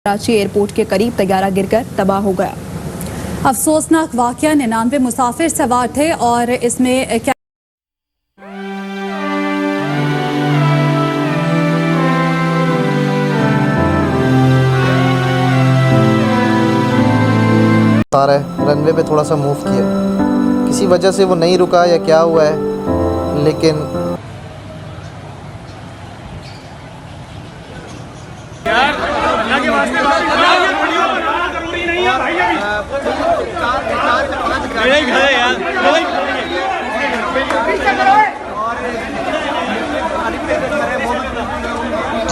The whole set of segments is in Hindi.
कराची एयरपोर्ट के करीब तैयारा गिरकर तबाह हो गया। अफसोसनाक वाकया, 99 मुसाफिर सवार थे और इसमें क्या रनवे पे थोड़ा सा मूव किया, किसी वजह से वो नहीं रुका या क्या हुआ है, लेकिन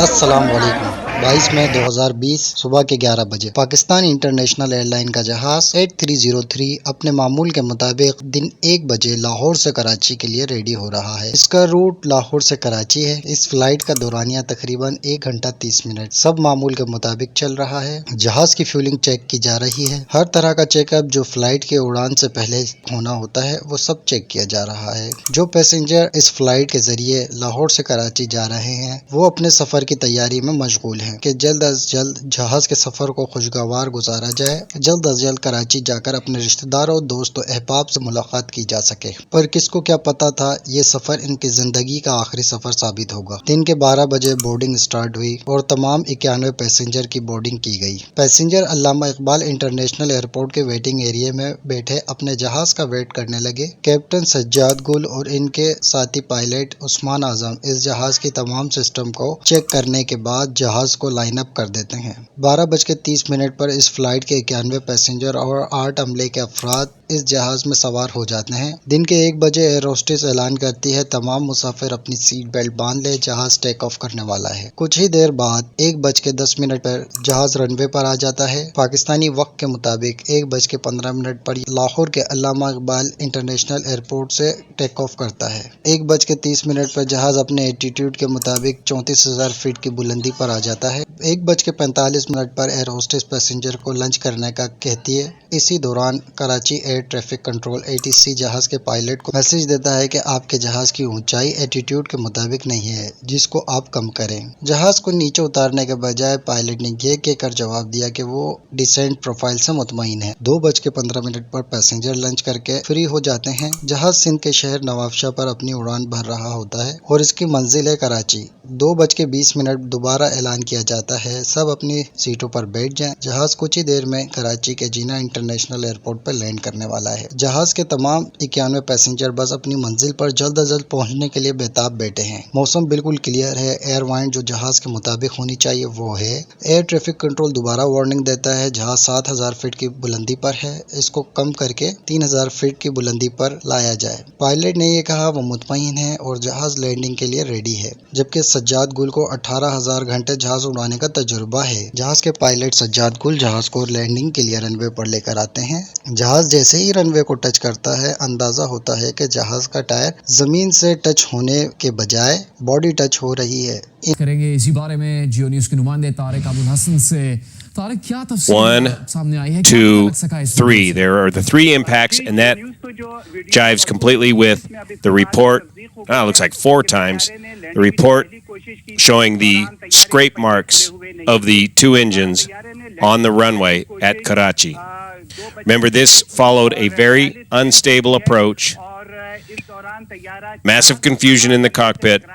अस्सलाम वालेकुम। 22 मई 2020 सुबह के 11 बजे पाकिस्तान इंटरनेशनल एयरलाइन का जहाज 8303 अपने मामूल के मुताबिक दिन 1 बजे लाहौर से कराची के लिए रेडी हो रहा है। इसका रूट लाहौर से कराची है। इस फ्लाइट का दौरानिया तकरीबन 1 घंटा 30 मिनट सब मामूल के मुताबिक चल रहा है। जहाज की फ्यूलिंग चेक की जा रही है। हर तरह का चेकअप जो फ्लाइट के उड़ान से पहले होना होता है वो सब चेक किया जा रहा है। जो पैसेंजर इस फ्लाइट के जरिए लाहौर से कराची जा रहे हैं वो अपने सफर की तैयारी में मशगूल हैं कि जल्द अज जल्द जहाज के सफर को खुशगवार गुजारा जाए, जल्द अज जल्द कराची जाकर अपने रिश्तेदारों, दोस्तों, अहबाब से मुलाकात की जा सके। पर किसको क्या पता था ये सफर इनकी जिंदगी का आखिरी सफर साबित होगा। दिन के 12 बजे बोर्डिंग स्टार्ट हुई और तमाम 91 पैसेंजर की बोर्डिंग की गई। पैसेंजर अल्लामा इकबाल इंटरनेशनल एयरपोर्ट के वेटिंग एरिया में बैठे अपने जहाज का वेट करने लगे। कैप्टन सज्जाद गुल और इनके साथी पायलट उस्मान आजम इस जहाज की तमाम सिस्टम को चेक करने के बाद जहाज को लाइन अप कर देते हैं। 12:30 पर इस फ्लाइट के 91 पैसेंजर और 8 अमले के अफराद इस जहाज में सवार हो जाते हैं। दिन के 1 बजे एयर होस्टेस ऐलान करती है तमाम मुसाफिर अपनी सीट बेल्ट बांध ले, जहाज टेक ऑफ करने वाला है। कुछ ही देर बाद 1:10 पर जहाज रनवे पर आ जाता है। पाकिस्तानी वक्त के मुताबिक 1:15 पर लाहौर के अल्लामा इकबाल इंटरनेशनल एयरपोर्ट से टेक ऑफ करता है। 1:30 पर जहाज अपने एटीट्यूड के मुताबिक 34,000 फीट की बुलंदी पर आ जाता है। 1:45 पर एयर होस्टेस पैसेंजर को लंच करने का कहती है। इसी दौरान Karachi air traffic control ATC जहाज के पायलट को मैसेज देता है कि आपके जहाज की ऊंचाई एटीट्यूड के मुताबिक नहीं है, जिसको आप कम करें। जहाज को नीचे उतारने के बजाय पायलट ने ये कहकर जवाब दिया कि वो डिसेंट प्रोफाइल से मुतमईन है। 2:15 पर पैसेंजर लंच करके फ्री हो जाते हैं। जहाज सिंध के शहर नवाबशाह पर अपनी उड़ान भर रहा होता है और इसकी मंजिल है कराची। 2:20 दोबारा ऐलान किया जाता है सब अपनी सीटों पर बैठ जाएं। जहाज कुछ ही देर में कराची के जीना इंटरनेशनल एयरपोर्ट पर लैंड करने वाला है। जहाज के तमाम 91 पैसेंजर बस अपनी मंजिल पर जल्द अज जल्द पहुंचने के लिए बेताब बैठे हैं। मौसम बिल्कुल क्लियर है। एयर वाइंड जो जहाज के मुताबिक होनी चाहिए वो है। एयर ट्रैफिक कंट्रोल दोबारा वार्निंग देता है जहाज 7,000 फीट की बुलंदी पर है, इसको कम करके 3,000 फीट की बुलंदी पर लाया जाए। पायलट ने यह कहा वो मुतमईन है और जहाज लैंडिंग के लिए रेडी है। जबकि सज्जाद गुल को 18,000 घंटे जहाज उड़ाने का तजुर्बा है। जहाज के पायलट सज्जाद गुल जहाज को लैंडिंग के लिए रनवे पर लेकर आते हैं। जहाज जैसे ही रनवे को टच करता है अंदाजा होता है कि जहाज का टायर जमीन से टच होने के बजाय बॉडी टच हो रही है। करेंगे इसी बारे में जियो न्यूज के नुमाइंदे तारिक अबुल हसन से। तारिक, क्या तफसील 1, सामने आई है? 2, 3. There are the 3 impacts, and that jives completely with the report. It looks like 4 times. The report showing the scrape marks of the 2 engines on the runway at Karachi. Remember, this followed a very unstable approach. Massive confusion in the cockpit,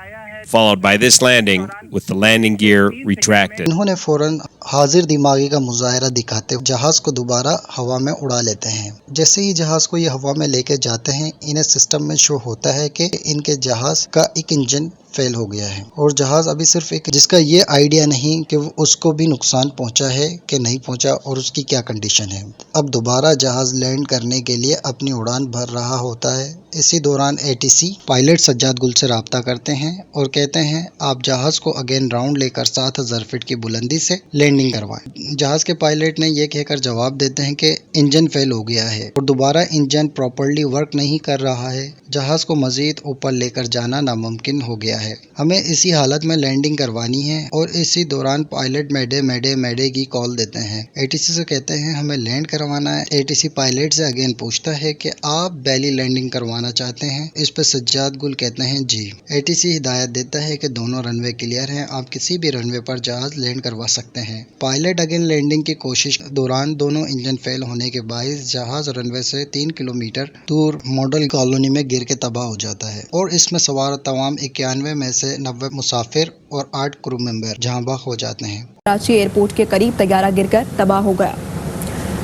followed by this landing with the landing gear retracted. इन्होंने फौरन हाजिर दिमागी का मुजाहरा दिखाते जहाज को दोबारा हवा में उड़ा लेते हैं। जैसे ही जहाज को ये हवा में लेके जाते हैं इन्हें सिस्टम में शो होता है कि इनके जहाज का एक इंजन फेल हो गया है और जहाज अभी सिर्फ एक जिसका ये आइडिया नहीं कि उसको भी नुकसान पहुंचा है कि नहीं पहुंचा और उसकी क्या कंडीशन है। अब दोबारा जहाज लैंड करने के लिए अपनी उड़ान भर रहा होता है। इसी दौरान ATC पायलट सज्जाद गुल से राब्ता करते हैं और कहते हैं आप जहाज को अगेन राउंड लेकर 7,000 फीट की बुलंदी से लैंडिंग करवाएं। जहाज के पायलट ने यह कहकर जवाब देते हैं कि इंजन फेल हो गया है और दोबारा इंजन प्रॉपर्ली वर्क नहीं कर रहा है। जहाज को मजीद ऊपर लेकर जाना नामुमकिन हो गया है। हमें इसी हालत में लैंडिंग करवानी है और इसी दौरान पायलट मैडे मैडे मैडे की कॉल देते हैं। ATC से कहते हैं हमें लैंड करवाना है। ATC पायलट से अगेन पूछता है कि आप बैली लैंडिंग करवाना उड़ाना चाहते हैं? इस पर सज्जाद गुल कहते हैं जी। ATC हिदायत देता है कि दोनों रनवे क्लियर हैं, आप किसी भी रनवे पर जहाज लैंड करवा सकते हैं। पायलट अगेन लैंडिंग की कोशिश दौरान दोनों इंजन फेल होने के बायस जहाज रनवे से 3 किलोमीटर दूर मॉडल कॉलोनी में गिर के तबाह हो जाता है और इसमें सवार तमाम 91 में से 90 मुसाफिर और 8 क्रू मेंबर जहां बख हो जाते हैं। कराची एयरपोर्ट के करीब तैयारा गिरकर तबाह हो गया।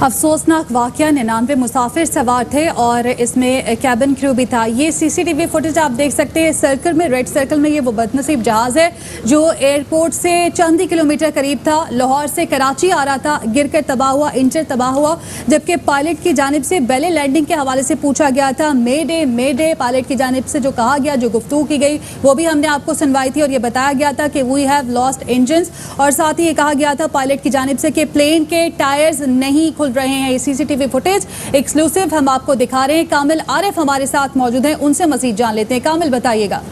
अफसोसनाक वाकया, 99 मुसाफिर सवार थे और इसमें कैबिन क्रू भी था। ये CCTV फुटेज आप देख सकते हैं। सर्कल में, रेड सर्कल में ये वो बदनसीब जहाज है जो एयरपोर्ट से चंद ही किलोमीटर करीब था, लाहौर से कराची आ रहा था, गिरकर तबाह हुआ, इंजन तबाह हुआ। जबकि पायलट की जानिब से बेले लैंडिंग के हवाले से पूछा गया था, मे डे पायलट की जानिब से जो कहा गया, जो गुफ्तगू की गई, वो भी हमने आपको सुनवाई थी और ये बताया गया था कि वी हैव लॉस्ट इंजन्स, और साथ ही ये कहा गया था पायलट की जानिब से कि प्लेन के टायर्स नहीं खुल रहे हैं। ये CCTV फुटेज एक्सक्लूसिव हम आपको दिखा रहे हैं। कामिल आरिफ हमारे साथ मौजूद हैं, उनसे मजीद जान लेते हैं। कामिल, बताइएगा।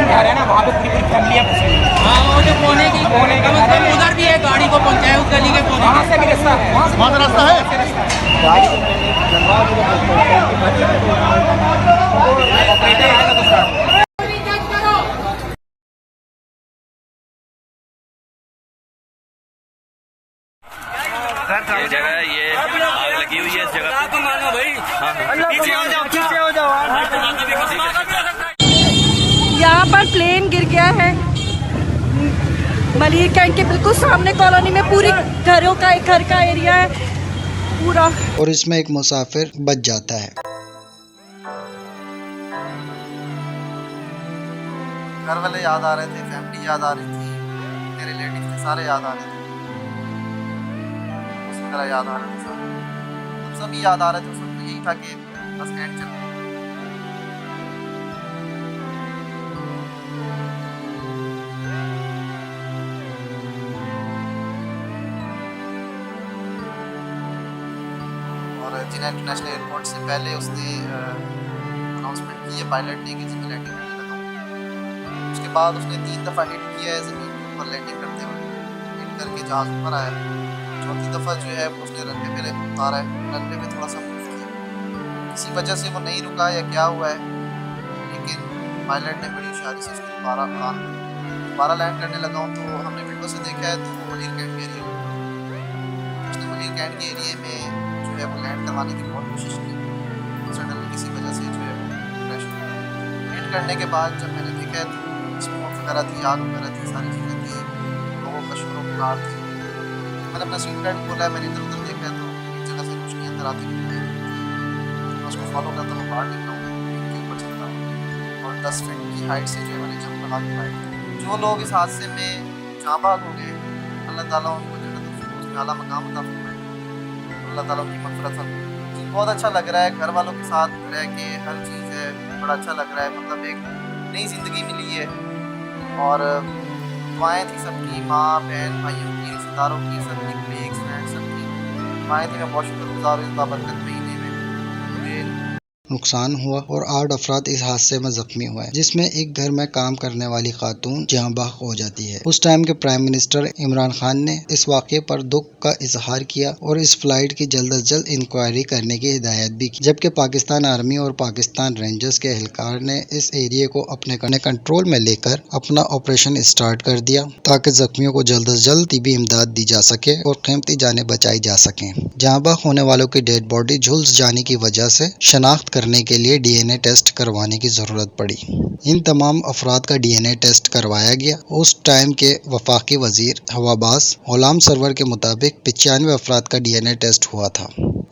घर है ना, वहाँ पे पूरी फैमिली है। हाँ, वो जो कोने का मतलब उधर भी है, गाड़ी को पहुँचाए उस गली के कोने। वहाँ से भी रास्ता है, वहाँ से रास्ता है। गाड़ी को ये जगह, ये आग लगी हुई है इस जगह को मानो भाई। पीछे हो जाओ। यहाँ पर प्लेन गिर गया है मलिर कैंट के बिल्कुल सामने कॉलोनी में। पूरी घर का एरिया है पूरा, और इसमें एक मुसाफिर बच जाता है। घर वाले याद आ रहे थे, फैमिली याद आ रही थी, मेरे रिलेटिव थे, सारे याद आ रहे थे, याद आ रहे थे, सभी याद आ रहे थे। सब यही था कि बस एंड चल। और जिना इंटरनेशनल एयरपोर्ट से पहले उसने अनाउंसमेंट की है पायलट ने कि जी मैं लैंडिंग करने लगा हूँ। उसके बाद उसने 3 दफ़ा हिट किया है ज़मीन के ऊपर लैंडिंग करते हुए, हिट करके जहाज़ ऊपर आया। चौथी दफ़ा जो है उसने रनवे पे उतारा है, रनवे पे थोड़ा सा मूव किया, किसी वजह से वो नहीं रुका या क्या हुआ है, लेकिन पायलट ने बड़ी होशियारी से उसको दोबारा लैंड करने लगा हूँ। तो हमने विंडो से देखा है तो वो मलिर कैंट के एरिया में, उसने मलिर कैंट के एरिए में जो है वो लैंड करवाने की बहुत कोशिश की। सडनली किसी वजह से जो है वो क्रैश हिट करने के बाद जब मैंने देखा है तो स्मोक वगैरह थी, आग वगैरह थी, सारी चीज़ें थी, लोगों का शोर पुकार थी। मैंने अपना सीट बेल्ट खोला है, मैंने इधर उधर देखा है तो एक जगह से रोशनी अंदर आती हुई है। मैं उसको फॉलो करता हूँ, बाहर निकला हूँ, के ऊपर चलता हूँ और 10 फीट की हाइट से जो है मैंने जंप लगा के फाइट। जो लोग इस हादसे में जाँ बाग हो गए, अल्लाह ताला उनको जन्नत फिरदौस में आला मकाम अता फरमाए, अल्लाह ताला उनकी मग़फ़िरत फरमाए। बहुत अच्छा लग रहा है, घर वालों के साथ रह के हर चीज़ है, बड़ा अच्छा लग रहा है। मतलब एक नई ज़िंदगी मिली है और दुआएँ थी सबकी, माँ बहन भाइयों की, रिश्तेदारों की, सबकी, कलीग्स फ्रेंड्स सबकी दुआएँ थी। मैं बहुत शुक्रगुज़ार हूँ इस बाबरकत महीने में। नुकसान हुआ और 8 अफराद इस हादसे में जख्मी हुए, जिसमें एक घर में काम करने वाली खातून जहां बहक हो जाती है। उस टाइम के प्राइम मिनिस्टर इमरान खान ने इस वाक़े पर दुख का इजहार किया और इस फ्लाइट की जल्द अज जल्द इंक्वायरी करने की हिदायत भी की। जबकि पाकिस्तान आर्मी और पाकिस्तान रेंजर्स के एहलकार ने इस एरिया को अपने कंट्रोल में लेकर अपना ऑपरेशन स्टार्ट कर दिया ताकि जख्मियों को जल्द अज जल्द तिबी इमदाद दी जा सके और कीमती जानें बचाई जा सकें। जहां बहक होने वालों की डेड बॉडी झुलस जाने की वजह से शनाख्त करने के लिए DNA टेस्ट करवाने की जरूरत पड़ी। इन तमाम अफराद का DNA टेस्ट करवाया गया। उस टाइम के वफाकी वजीर हवाबाज गुलाम सरवर के मुताबिक 95 अफराद का DNA टेस्ट हुआ था।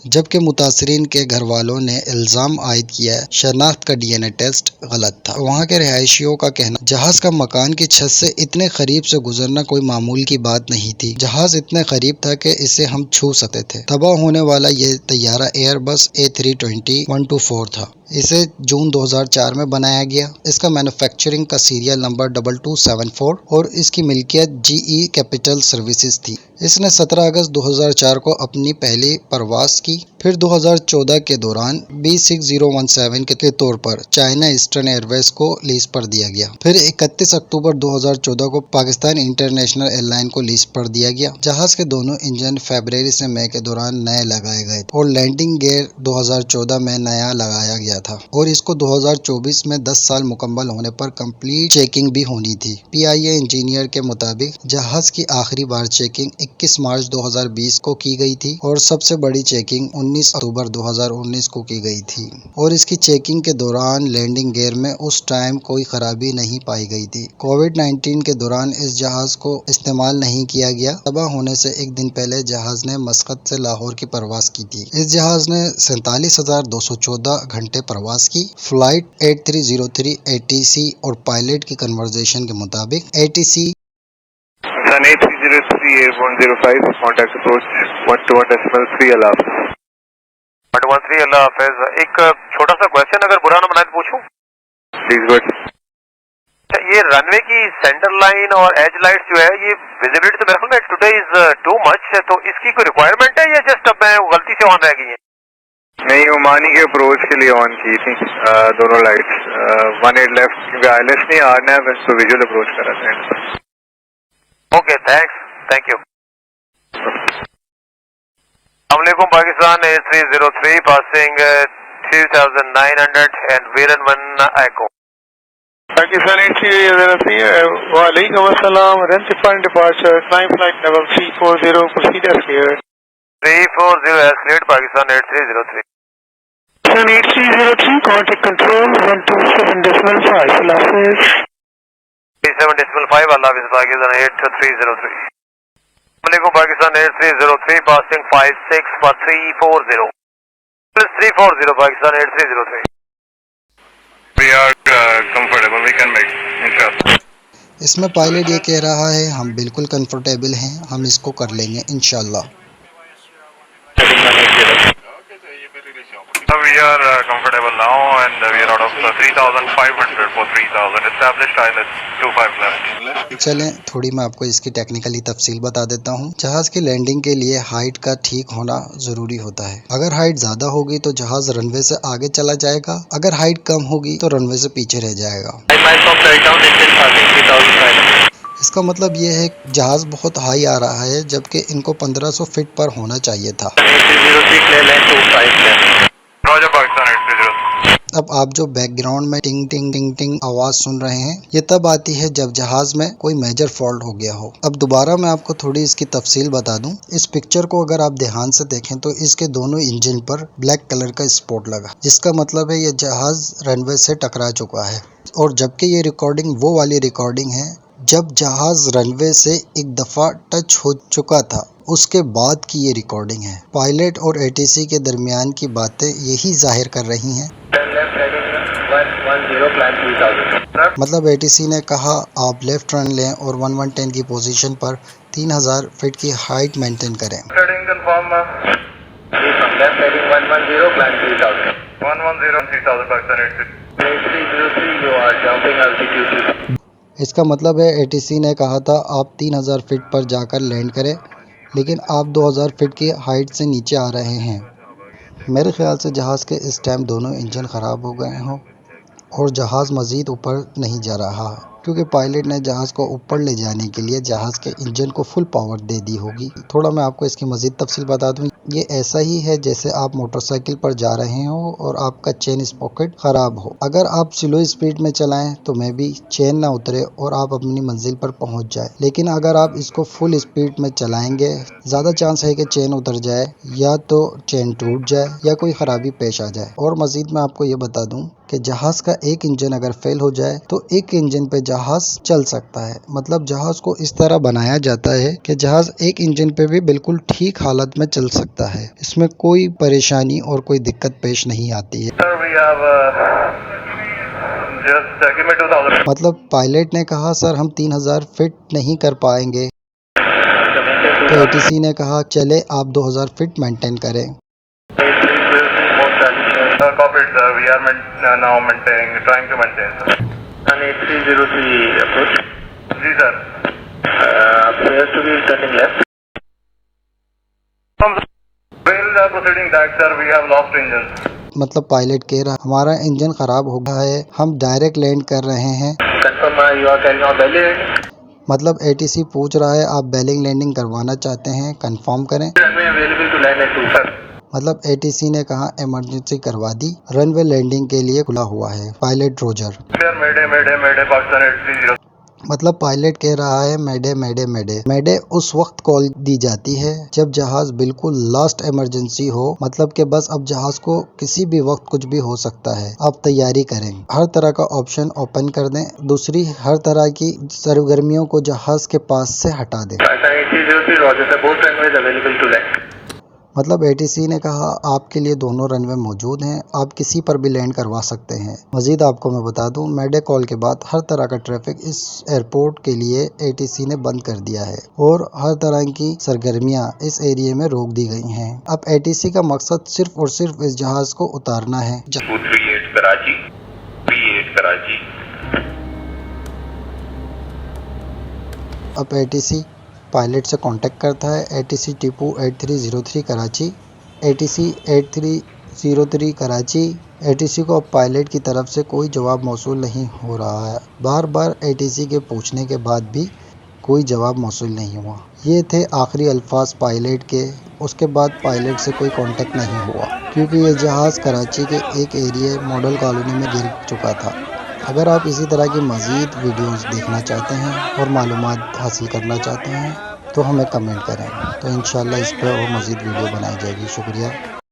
जबकि मुतासरीन के घर वालों ने इल्ज़ाम आयद किया है शनाख्त का DNA टेस्ट गलत था। वहाँ के रिहायशियों का कहना जहाज का मकान की छत से इतने करीब से गुजरना कोई मामूल की बात नहीं थी। जहाज इतने करीब था कि इसे हम छू सकते थे। तबाह होने वाला ये तैयारा एयरबस A320-124 था। इसे जून 2004 में बनाया गया। इसका मैन्युफैक्चरिंग का सीरियल नंबर 2274 और इसकी मिल्कियत GE कैपिटल सर्विसेज थी। इसने 17 अगस्त 2004 को अपनी पहली परवाज की। फिर 2014 के दौरान B6017 के तौर पर चाइना ईस्टर्न एयरवेज को लीज पर दिया गया। फिर 31 अक्टूबर 2014 को पाकिस्तान इंटरनेशनल एयरलाइन को लीज पर दिया गया। जहाज के दोनों इंजन फरवरी से मई के दौरान नए लगाए गए और लैंडिंग गियर 2014 में नया लगाया गया था और इसको 2024 में 10 साल मुकम्मल होने पर कंप्लीट चेकिंग भी होनी थी। PIA इंजीनियर के मुताबिक जहाज की आखिरी बार चेकिंग 21 मार्च 2020 को की गई थी और सबसे बड़ी चेकिंग 19 अक्टूबर 2019 को की गई थी और इसकी चेकिंग के दौरान लैंडिंग गियर में उस टाइम कोई खराबी नहीं पाई गई थी। कोविड-19 के दौरान इस जहाज को इस्तेमाल नहीं किया गया। तबाह होने से एक दिन पहले जहाज ने मस्कत से लाहौर की परवाज की थी। इस जहाज ने 47,214 घंटे परवाज की। फ्लाइट 8303 ATC और पायलट की कन्वर्सेशन के मुताबिक ATC Sun 8303 Airborne 05 contact approach 121.3 Allah Hafiz 113 Allah Hafiz। एक छोटा सा क्वेश्चन अगर बुरा ना बनाए तो पूछूं प्लीज। बट ये रनवे की सेंटर लाइन और एज लाइट्स जो है ये विजिबिलिटी तो मेरे ख्याल में टुडे इज टू मच है, तो इसकी कोई रिक्वायरमेंट है या जस्ट अब मैं गलती से ऑन रह गई है? नहीं, ओमानी के अप्रोच के लिए ऑन की थी दोनों लाइट्स 18 लेफ्ट क्योंकि ILS नहीं आरना है तो विजुअल अप्रोच कर रहे थे। Okay thanks, thank you. अस्सलामुअलैकुम Pakistan A303 passing 2900 and Viran-1 Echo। Pakistan A303 वालेकुम अस्सलाम, identifying departure climb flight level 340 proceed as clear 340 as clear Pakistan A303। Sun 8303 contact control 127.5 Allah Hafiz 37.5 Allah Hafiz Pakistan A303। अस्सलामुअलैकुम Pakistan A303 passing 56 for 340 plus 340 Pakistan A303। We are comfortable, we can make inshallah। इसमें पायलट ये कह रहा है हम बिल्कुल कंफर्टेबल हैं, हम इसको कर लेंगे इंशाल्लाह। We are comfortable now and we are out of 3,500 for 3,000 established ILS 25 left। चलें थोड़ी मैं आपको इसकी टेक्निकली तफसील बता देता हूँ। जहाज की लैंडिंग के लिए हाइट का ठीक होना जरूरी होता है। अगर हाइट ज्यादा होगी तो जहाज रनवे से आगे चला जाएगा, अगर हाइट कम होगी तो रनवे से पीछे रह जाएगा। इसका मतलब ये है जहाज बहुत हाई आ रहा है जबकि इनको 1500 फीट पर होना चाहिए था। अब आप जो बैकग्राउंड में टिंग टिंग टिंग टिंग आवाज सुन रहे हैं ये तब आती है जब जहाज में कोई मेजर फॉल्ट हो गया हो। अब दोबारा मैं आपको थोड़ी इसकी तफसील बता दूं। इस पिक्चर को अगर आप ध्यान से देखें तो इसके दोनों इंजन पर ब्लैक कलर का स्पॉट लगा, जिसका मतलब है ये जहाज रनवे से टकरा चुका है। और जबकि ये रिकॉर्डिंग वो वाली रिकॉर्डिंग है जब जहाज रनवे से एक दफा टच हो चुका था, उसके बाद की ये रिकॉर्डिंग है। पायलट और ATC के दरमियान की बातें यही जाहिर कर रही हैं। मतलब ATC ने कहा आप लेफ्ट टर्न लें और 1110 की पोजीशन पर 3000 फीट की हाइट मेंटेन करें। इसका मतलब है ATC ने कहा था आप 3000 फीट पर जाकर लैंड करें, लेकिन आप 2000 फीट की हाइट से नीचे आ रहे हैं। मेरे ख्याल से जहाज़ के इस टाइम दोनों इंजन ख़राब हो गए हों और जहाज़ मज़ीद ऊपर नहीं जा रहा क्योंकि पायलट ने जहाज़ को ऊपर ले जाने के लिए जहाज़ के इंजन को फुल पावर दे दी होगी। थोड़ा मैं आपको इसकी मज़ीद तफसील बता दूं। ये ऐसा ही है जैसे आप मोटरसाइकिल पर जा रहे हो और आपका चेन स्पॉकेट ख़राब हो। अगर आप स्लो स्पीड में चलाएं तो मे भी चेन ना उतरे और आप अपनी मंजिल पर पहुंच जाए, लेकिन अगर आप इसको फुल स्पीड में चलाएंगे ज़्यादा चांस है कि चेन उतर जाए या तो चेन टूट जाए या कोई ख़राबी पेश आ जाए। और मज़ीद मैं आपको ये बता दूँ कि कि जहाज का एक इंजन अगर फेल हो जाए तो एक इंजन पे जहाज चल सकता है। मतलब जहाज को इस तरह बनाया जाता है कि जहाज एक इंजन पे भी बिल्कुल ठीक हालत में चल सकता है। इसमें कोई परेशानी और कोई दिक्कत पेश नहीं आती है। मतलब पायलट ने कहा सर हम 3000 फिट नहीं कर पाएंगे, तो एटीसी ने कहा चले आप 2000 फिट मेंटेन करें। मतलब पायलट कह रहा हमारा इंजन खराब हो गया है, हम डायरेक्ट लैंड कर रहे हैं। मतलब एटीसी पूछ रहा है आप बेलिंग लैंडिंग करवाना चाहते हैं, कंफर्म करें। मतलब एटीसी ने कहा इमरजेंसी करवा दी, रनवे लैंडिंग के लिए खुला हुआ है। Pilot Roger. मतलब पायलट कह रहा है मैडे मैडे मैडे। मैडे उस वक्त कॉल दी जाती है जब जहाज बिल्कुल लास्ट इमरजेंसी हो, मतलब कि बस अब जहाज को किसी भी वक्त कुछ भी हो सकता है, आप तैयारी करें। हर तरह का ऑप्शन ओपन कर दें। दूसरी, हर तरह की सरगर्मियों को जहाज के पास से हटा दें। मतलब एटीसी ने कहा आपके लिए दोनों रनवे मौजूद हैं, आप किसी पर भी लैंड करवा सकते हैं। मजीद आपको मैं बता दूं, मैडे कॉल के बाद हर तरह का ट्रैफिक इस एयरपोर्ट के लिए एटीसी ने बंद कर दिया है और हर तरह की सरगर्मियां इस एरिया में रोक दी गई हैं। अब एटीसी का मकसद सिर्फ और सिर्फ इस जहाज को उतारना है। अब एटीसी पायलट से कांटेक्ट करता है। ATC Tipu 8303 Karachi, ATC 8303 Karachi. ATC को अब पायलट की तरफ से कोई जवाब मौसूल नहीं हो रहा है। बार बार एटीसी के पूछने के बाद भी कोई जवाब मौसूल नहीं हुआ। ये थे आखिरी अल्फाज पायलट के। उसके बाद पायलट से कोई कांटेक्ट नहीं हुआ क्योंकि ये जहाज़ कराची के एक एरिया मॉडल कॉलोनी में गिर चुका था। अगर आप इसी तरह की मज़ीद वीडियोस देखना चाहते हैं और मालूमात हासिल करना चाहते हैं तो हमें कमेंट करें, तो इंशाल्लाह इस पर और मज़ीद वीडियो बनाई जाएगी। शुक्रिया।